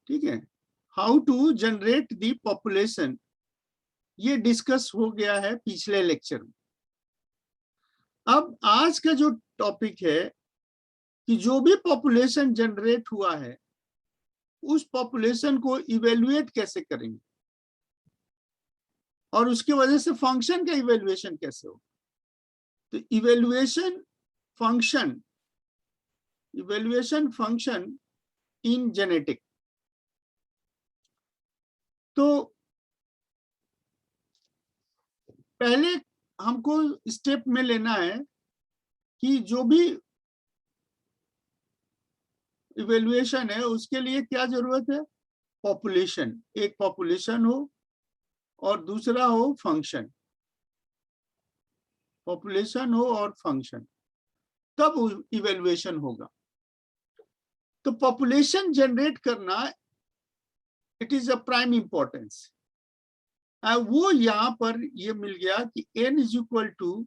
ठीक है, how to generate the population, ये डिस्कस हो गया है पिछले लेक्चर में। अब आज का जो टॉपिक है कि जो भी पॉपुलेशन जनरेट हुआ है उस पॉपुलेशन को इवेल्युएट कैसे करेंगे और उसके वजह से फंक्शन का इवेल्युएशन कैसे हो। तो इवेल्युएशन फंक्शन इन जेनेटिक, तो पहले हमको स्टेप में लेना है कि जो भी इवेल्युएशन है उसके लिए क्या जरूरत है, पॉपुलेशन, एक पॉपुलेशन हो और दूसरा हो फंक्शन, पॉपुलेशन हो और फंक्शन, तब इवेल्युएशन होगा। तो पॉपुलेशन जनरेट करना it is a prime importance. वो यहां पर ये मिल गया कि n is equal to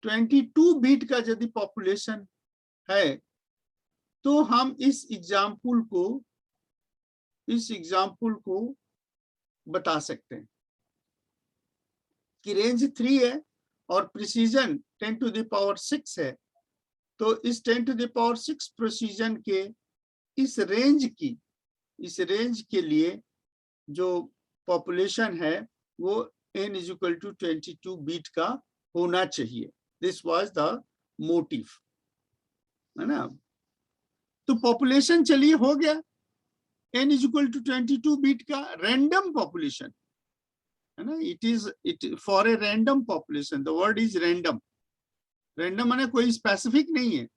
22 bit का यदि पॉपुलेशन है तो हम इस एग्जाम्पल को बता सकते हैं कि रेंज 3 है और प्रिसीजन 10 टू द पावर 6 है। तो इस 10 टू द पावर 6 प्रिसीजन के इस रेंज के लिए जो पॉपुलेशन है वो n is equal to 22 bit का होना चाहिए। दिस वाज द मोटिव, है ना। तो पॉपुलेशन चलिए हो गया, n is equal to 22 bit का रैंडम पॉपुलेशन, है ना। It for a random population, the word is random. Random माने कोई स्पेसिफिक नहीं है,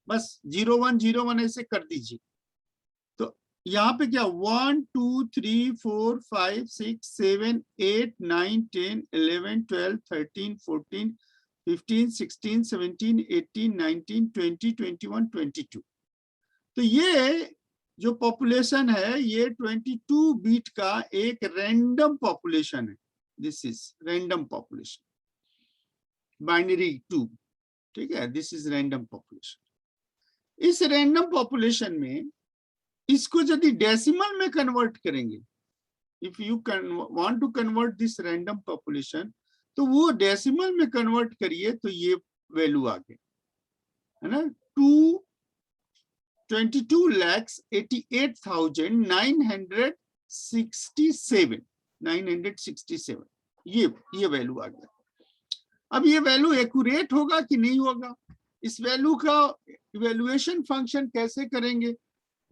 बस 0101 ऐसे कर दीजिए। तो यहाँ पे क्या 1 2 3 4 5 6 7 8 9 10 11 12 13 14 15 16 17 18 19 20 21 22। तो ये जो पॉपुलेशन है ये 22 बीट का एक रैंडम पॉपुलेशन है। This is random population, binary 2, ठीक है। This is random population. इस रैंडम पॉपुलेशन में इसको यदि डेसिमल में कन्वर्ट करेंगे, if you want to convert this random population, तो वो डेसिमल में कन्वर्ट करिए तो ये वैल्यू आ गई, है ना। 22,88,967 ये वैल्यू आ गया। अब ये वैल्यू एक्यूरेट होगा कि नहीं होगा, इस वैल्यू का इवैल्यूएशन फंक्शन कैसे करेंगे,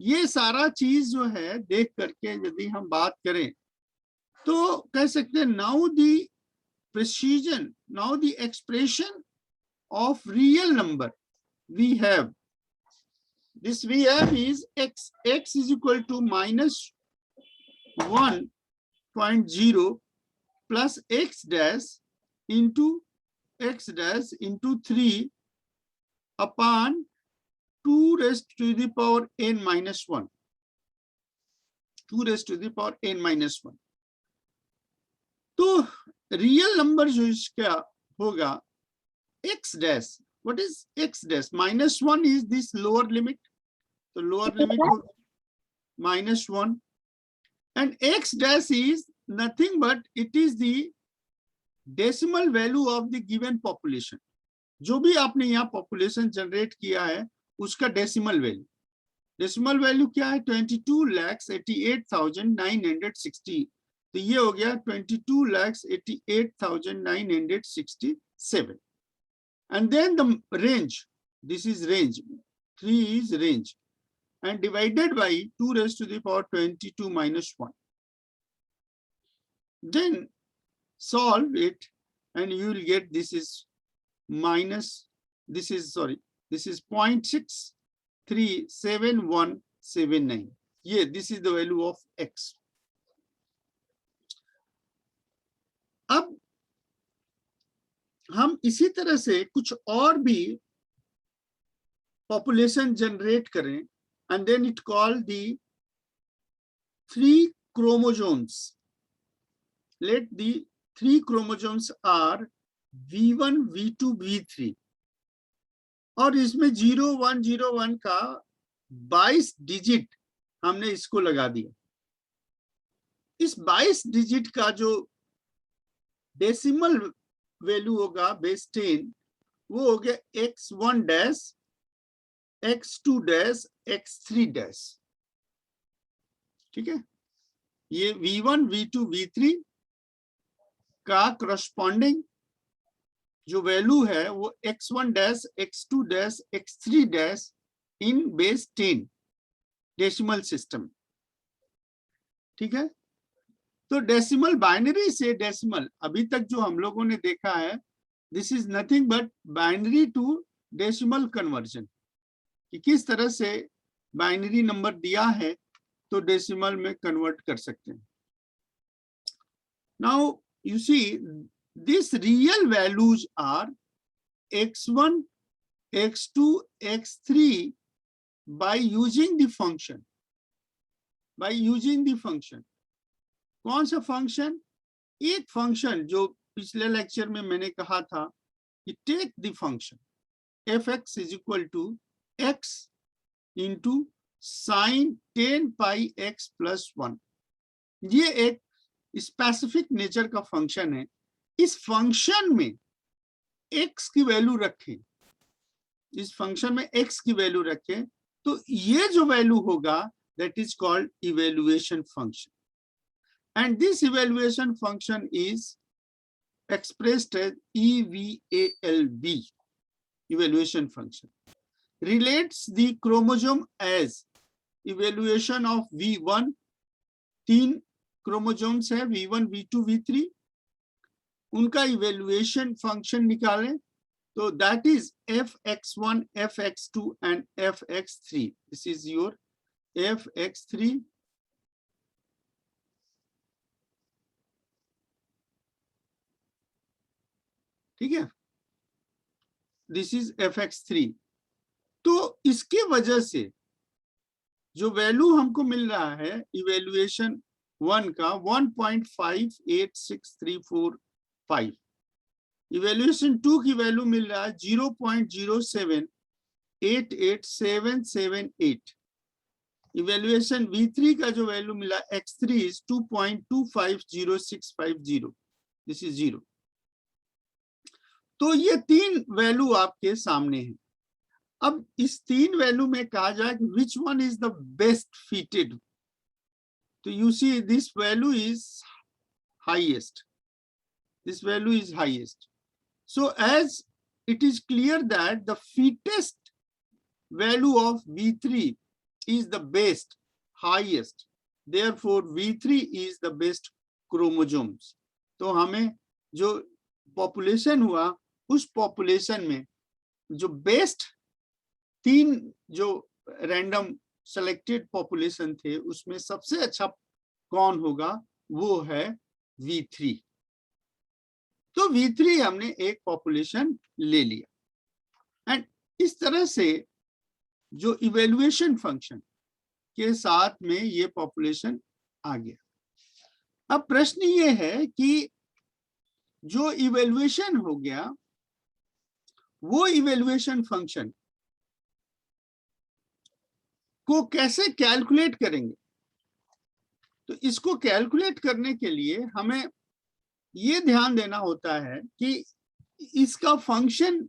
ये सारा चीज जो है देख करके यदि हम बात करें तो कह सकते हैं now the expression of real number we have is x is equal to minus 1.0 plus x dash into 3 upon 2 raised to the power n minus 1, 2 raised to the power n minus 1। तो real number जो इसका होगा x dash, what is x dash? Minus 1 is this lower limit, so lower limit minus 1, and x dash is nothing but it is the decimal value of the given population। जो भी आपने यहाँ population generate किया है उसका decimal value क्या है 22,88,960। तो ये हो गया 22,88,967। and then the range, this is range, 3 is range, and divided by 2 raised to the power 22 minus 1. Then solve it and you will get this is 0.637179. Yeah, this is the value of x. अब हम इसी तरह से कुछ और भी population generate करें and then it called the 3 chromosomes. Let the 3 chromosomes are V1, V2, V3 और इसमें 0101 का 22 डिजिट हमने इसको लगा दिया। इस 22 डिजिट का जो डेसिमल वैल्यू होगा बेस 10, वो हो गया x1 dash, x2 dash, x3 dash. ठीक है, ये v1, v2, v3 का करस्पॉन्डिंग जो वैल्यू है वो x1 dash, x2 dash, x3 dash in base 10 decimal system. ठीक है, तो डेसिमल बाइनरी से डेसिमल अभी तक जो हम लोगों ने देखा है, this is nothing but binary to decimal conversion, कि किस तरह से बाइनरी नंबर दिया है तो डेसिमल में कन्वर्ट कर सकते हैं। Now you see this real values are x1, x2, x3 by using the function, by using the function। कौन सा फंक्शन? एक फंक्शन जो पिछले लेक्चर में मैंने कहा था कि take the function fx is equal to x into sine 10 pi x plus 1। ये एक स्पेसिफिक नेचर का फंक्शन है। इस फंक्शन में x की वैल्यू रखें, इस फंक्शन में x की वैल्यू रखें, तो ये जो वैल्यू होगा that is called evaluation function. And this evaluation function is expressed as EVALV, evaluation function. Relates the chromosome as evaluation of V1, 3 chromosomes है V1, V2, V3, उनका evaluation function निकालें, तो that is fx1, fx2 and fx3. This is your fx3, ठीक है, this is fx3। तो इसके वजह से जो वैल्यू हमको मिल रहा है इवेल्युएशन 1 का 1.586345, इवेल्युएशन 2 की वैल्यू मिल रहा है 0.0788778, इवेल्युएशन v3 का जो वैल्यू मिला x3 इज 2.250650, दिस इज 0। तो ये 3 वैल्यू आपके सामने है। अब इस 3 वैल्यू में कहा जाए कि which one is the best fitted, तो you see this value is highest, this value is highest. So as it is clear that the fittest value of v3 is the best, highest, therefore v3 is the best chromosomes। तो हमें जो population हुआ उस population में जो best 3 जो random selected population थे उसमें सबसे अच्छा कौन होगा, वो है v3। तो v3 हमने एक पॉपुलेशन ले लिया एंड इस तरह से जो इवेल्युएशन फंक्शन के साथ में ये पॉपुलेशन आ गया। अब प्रश्न ये है कि जो इवेल्युएशन हो गया वो इवेल्युएशन फंक्शन को कैसे कैलकुलेट करेंगे। तो इसको कैलकुलेट करने के लिए हमें ये ध्यान देना होता है कि इसका फंक्शन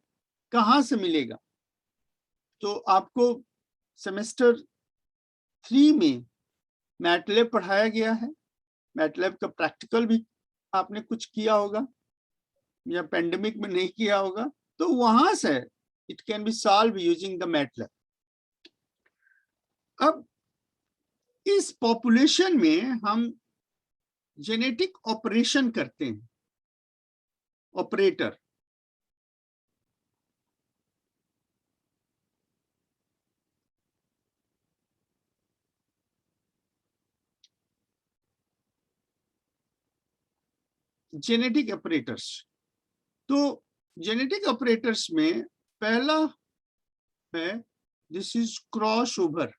कहाँ से मिलेगा। तो आपको सेमेस्टर 3 में मैटलैब पढ़ाया गया है, मैटलैब का प्रैक्टिकल भी आपने कुछ किया होगा या पेंडेमिक में नहीं किया होगा, तो वहां से it can be solve using the MATLAB. अब इस पॉपुलेशन में हम जेनेटिक ऑपरेशन करते हैं, ऑपरेटर। जेनेटिक ऑपरेटर्स, तो जेनेटिक ऑपरेटर्स में पहला है this is crossover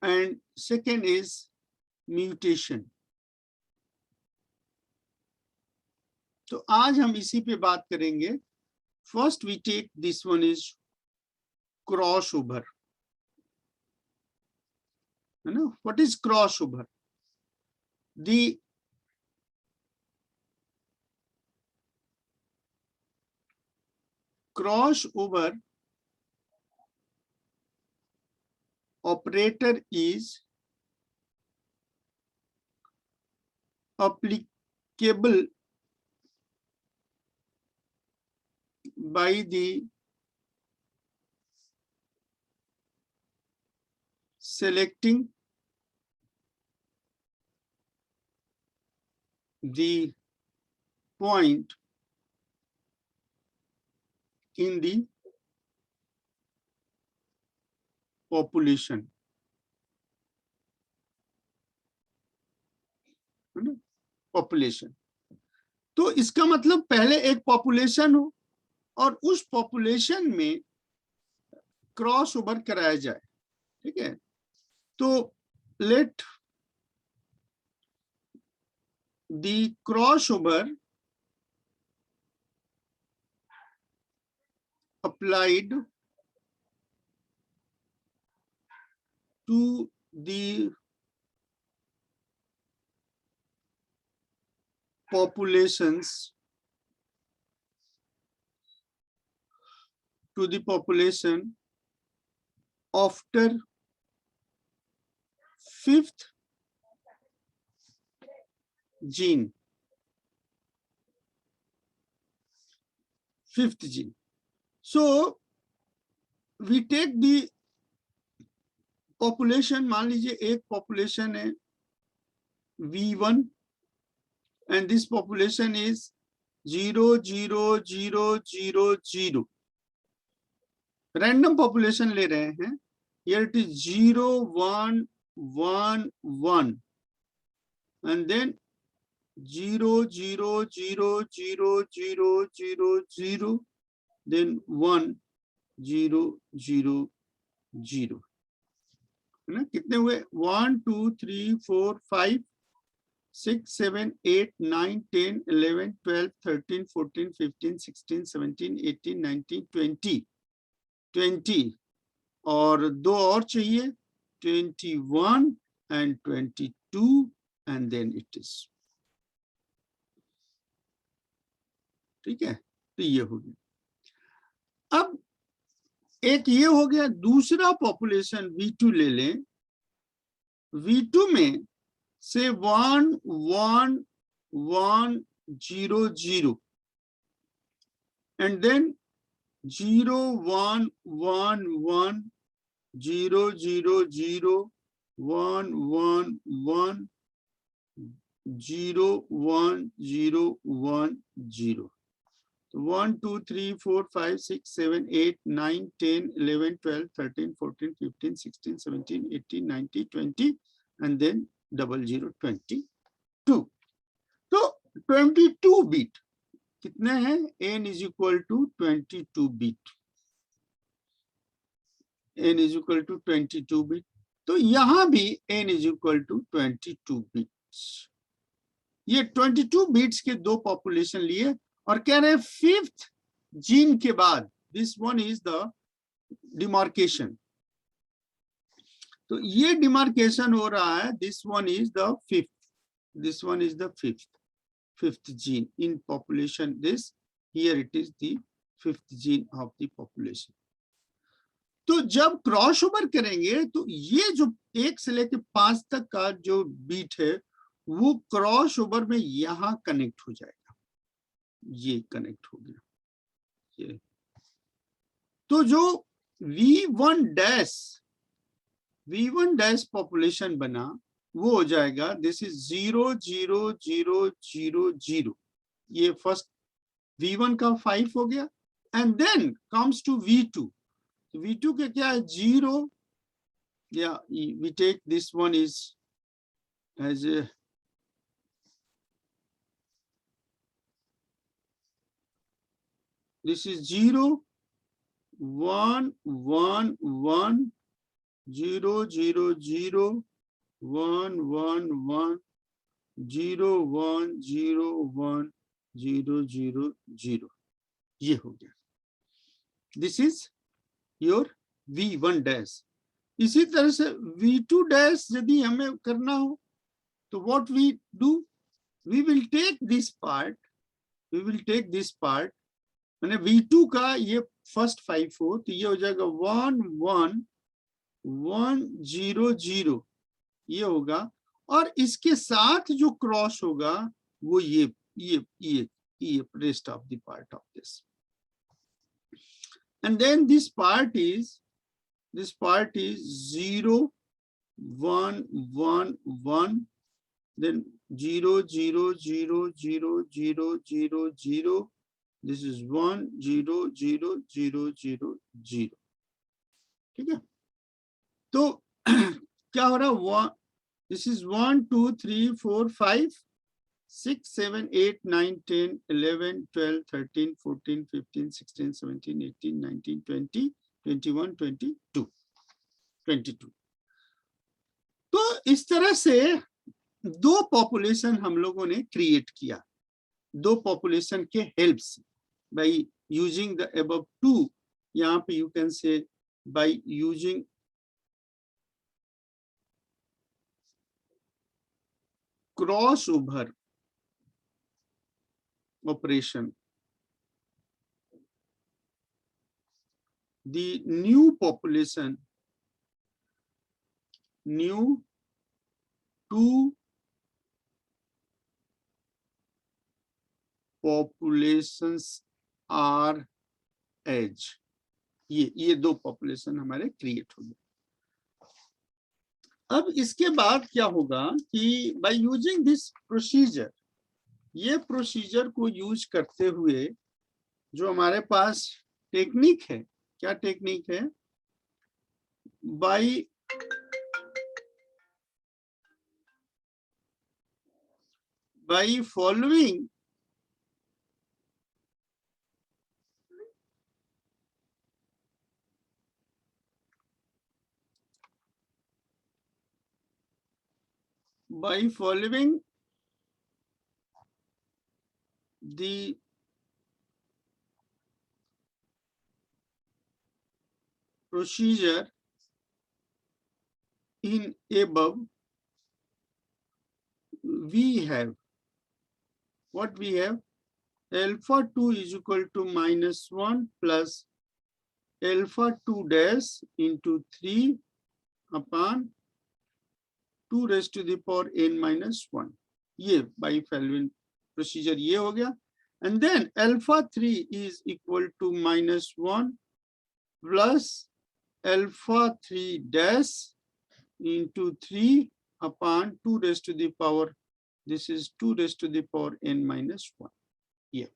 and second is mutation. तो आज हम इसी पे बात करेंगे। First we take this one is crossover, है ना? What is crossover? The crossover operator is applicable by the selecting the point in the population, है ना? पॉपुलेशन। तो इसका मतलब पहले एक पॉपुलेशन हो और उस पॉपुलेशन में क्रॉस ओवर कराया जाए, ठीक है? तो let the cross over applied to the populations, to the population after 5th gene, 5th gene. So we take the population, मान लीजिए एक population है V1 and this population is 0 0 0 0 0. Random population ले रहे हैं, here it is 0 1 1 1 and then 0 0 0 0 0 0 0 then 1 0 0 0, है ना? कितने हुए? 1 2 3 4 5 6 7 8 9 10 11 12 13 14 15 16 17 18 19 20 20 और दो और चाहिए 21 and 22 and then it is, ठीक है? तो ये हो गया। अब एक ये हो गया, दूसरा पॉपुलेशन V2 ले लें। V2 में से 1 1 1 0 0 and then 0 1 1 1 0 0 0 1 1 1 0 1 0 1 0. 1 2 3 4 5 6 7 8 9 10 11 12 13 14 15 16 17 18 19 20 and then 00 22. तो 22 बीट कितने हैं? n is equal to 22 bit, n is equal to 22 bit. तो यहां भी n is equal to 22 bits. ये 22 बीट्स के दो पॉपुलेशन लिए और कह रहे हैं 5th जीन के बाद this one is the demarcation. तो ये डिमार्केशन हो रहा है, this one is the 5th, this one is the fifth gene in population. This here it is the 5th gene of the population. तो जब cross over करेंगे तो ये जो 1 से लेकर 5 तक का जो बीट है वो क्रॉस ओवर में यहां कनेक्ट हो जाएगा, ये कनेक्ट हो गया ये। तो जो V1 डैश पॉपुलेशन बना वो हो जाएगा, दिस इज 0 0 0 0 0, ये फर्स्ट V1 का 5 हो गया and then comes to V2। V2 के क्या है? 0, या we take this one is as a this is 0 1 1 1 0 0 0 1 1 1 0 1 0 1 0 0 0, ये हो गया। This is your v1 dash. इसी तरह से v2 डैश यदि हमें करना हो तो what we do, we will take this part, we will take this part, मैंने v2 का ये फर्स्ट 5 हो तो ये हो जाएगा 1 1 1 0 0, ये होगा, और इसके साथ जो क्रॉस होगा वो ये rest of the part of this, and then this part is 0 1 1 1, then 0 0 0 0 0 0 0, this is 1 0 0 0 0 0, ठीक है। तो क्या हो रहा है, this is 1 2 3 4 5 6 7 8 9 10 11 12 13 14 15 16 17 18 19 20 21 22 22। तो इस तरह से दो पॉपुलेशन हम लोगों ने क्रिएट किया, दो पॉपुलेशन के हेल्प से, by using the above two, यहाँ पे you can say by using crossover operation, the new population, new two populations are edge, ये दो पॉपुलेशन हमारे क्रिएट हो गए। अब इसके बाद क्या होगा कि बाय यूजिंग दिस प्रोसीजर, ये प्रोसीजर को यूज करते हुए जो हमारे पास टेक्निक है, क्या टेक्निक है, by following the procedure in above, we have what we have, alpha 2 is equal to -1 plus alpha 2 dash into 3 upon 2 raised to the power n minus 1, ये by following procedure ये हो गया, and then alpha 3 is equal to -1 plus alpha 3 dash into 3 upon 2 raised to the power, this is 2 raised to the power n minus 1, ये।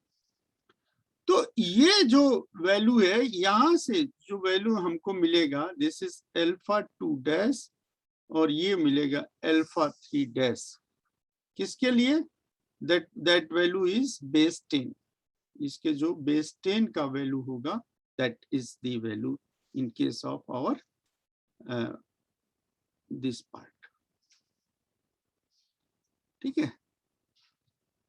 तो ये जो value है, यहां से जो वैल्यू हमको मिलेगा, दिस इज अल्फा 2 डैश और ये मिलेगा अल्फा 3 डैश, किसके लिए, दैट वैल्यू इज बेस 10, इसके जो बेस 10 का वैल्यू होगा, that is the value in case of our this part, ठीक है।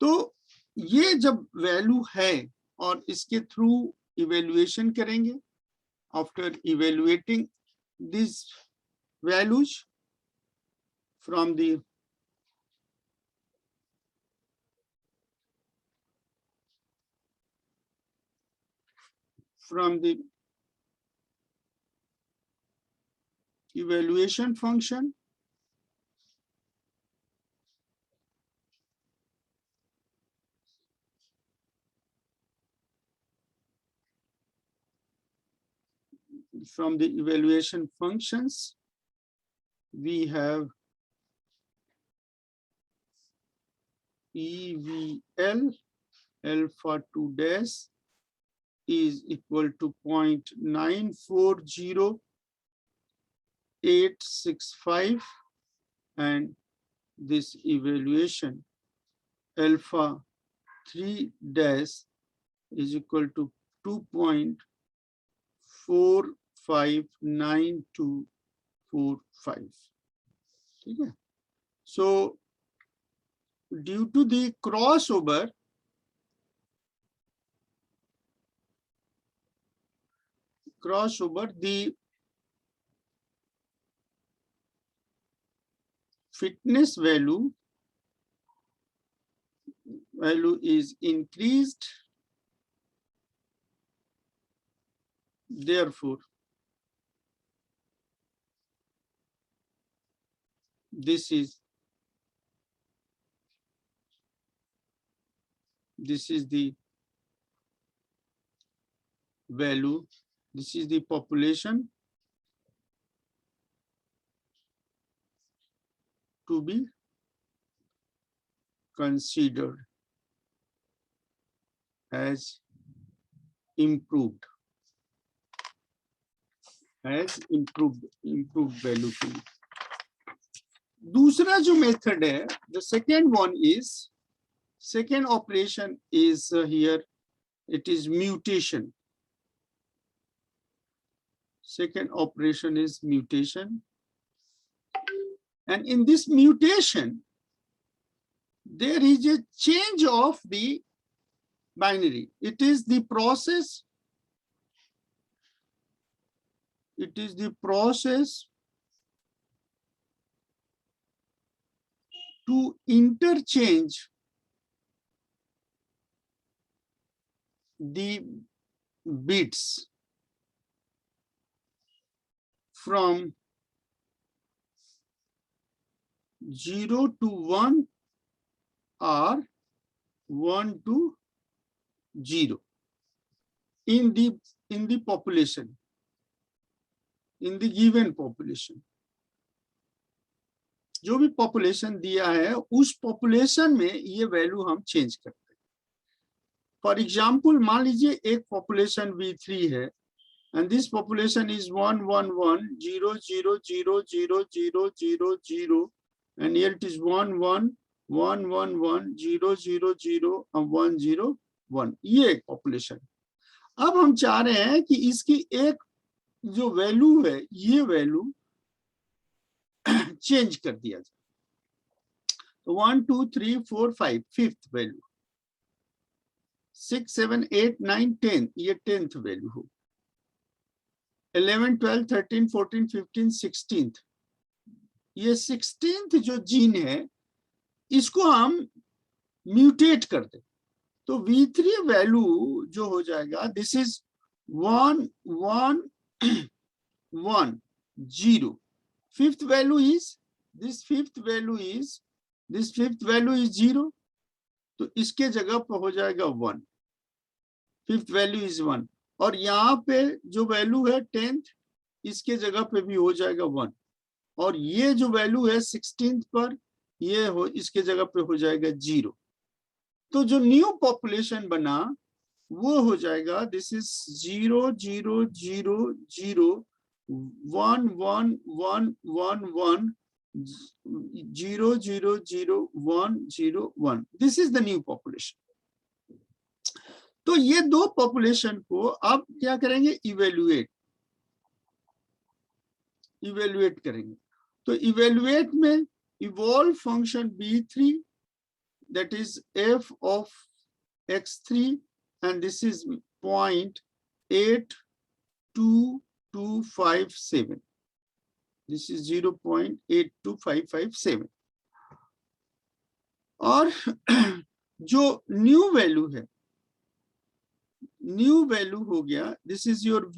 तो ये जब वैल्यू है और इसके थ्रू इवेल्युएशन करेंगे, after evaluating this values from the evaluation function, from the evaluation functions we have EVL alpha 2 dash is equal to 0.940865, and this evaluation alpha 3 dash is equal to 2.459245, ठीक है। So due to the crossover, the fitness value is increased, therefore this is the value, this is the population to be considered as improved, improved value के लिए। दूसरा जो method है, the second one is, second operation is here, it is mutation. Second operation is mutation, and in this mutation there is a change of the binary. It is the process to interchange the bits from 0 to 1 or 1 to 0 in the population, in the given population. जो भी population दिया है उस population में ये value हम change करते हैं। For example, मान लीजिए एक population V3 है, and this population is 1 1 1 0 0 0 0 0 0 0, and here it is 1 1 1 1 1 0 0 0 and 1 0 1, ये एक population। अब हम चाह रहे हैं कि इसकी एक जो वैल्यू है, ये वैल्यू चेंज कर दिया जाए। तो 1 2 3 4 5 फिफ्थ वैल्यू, 6 7 8 9 10 ये 10th वैल्यू हो, 11 12 13 14 15 16th, ये 16th जो जीन है इसको हम म्यूटेट कर दें। तो V3 वैल्यू जो हो जाएगा, this is 1 1 1 0, fifth value is, this fifth value is 0, तो इसके जगह पर हो जाएगा 1, fifth value is 1, और यहाँ पे जो वैल्यू है 10th, इसके जगह पे भी हो जाएगा 1, और ये जो वैल्यू है 16th पर, ये हो इसके जगह पे हो जाएगा 0। तो जो न्यू पॉपुलेशन बना वो हो जाएगा, this is 0 0 0 0 1 1 1 1 1 0 0 0 1 0 1, this is the new population. तो ये दो पॉपुलेशन को अब क्या करेंगे, इवेल्युएट करेंगे। तो इवेल्युएट में evolve function B3, that is f of x3, and this is 0.82257, this is 0.82557, और जो न्यू वैल्यू है, न्यू वैल्यू हो गया, दिस इज योर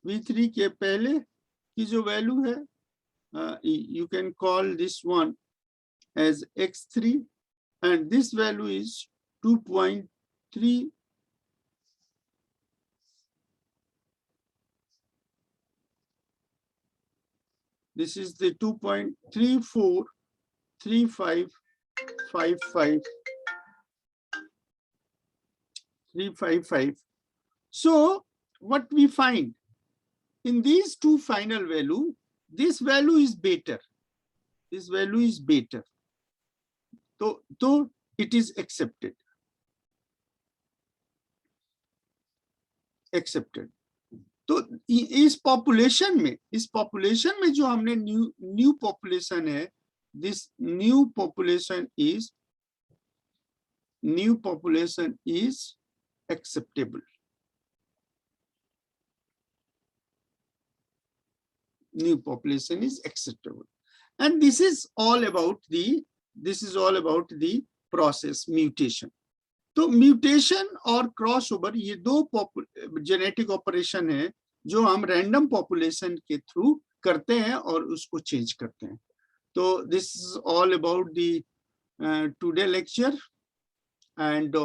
V3 के पहले की जो वैल्यू है, you can call this one as x3, and this value is 2.3, this is the 2.343555. So what we find in these two final value, this value is better, तो it is accepted। तो इस population में जो हमने new population है, this new population is acceptable. new population is acceptable. And this is all about the process mutation. तो mutation और crossover ये दो जेनेटिक ऑपरेशन है जो हम रैंडम पॉपुलेशन के थ्रू करते हैं और उसको चेंज करते हैं. तो this is all about the today lecture, and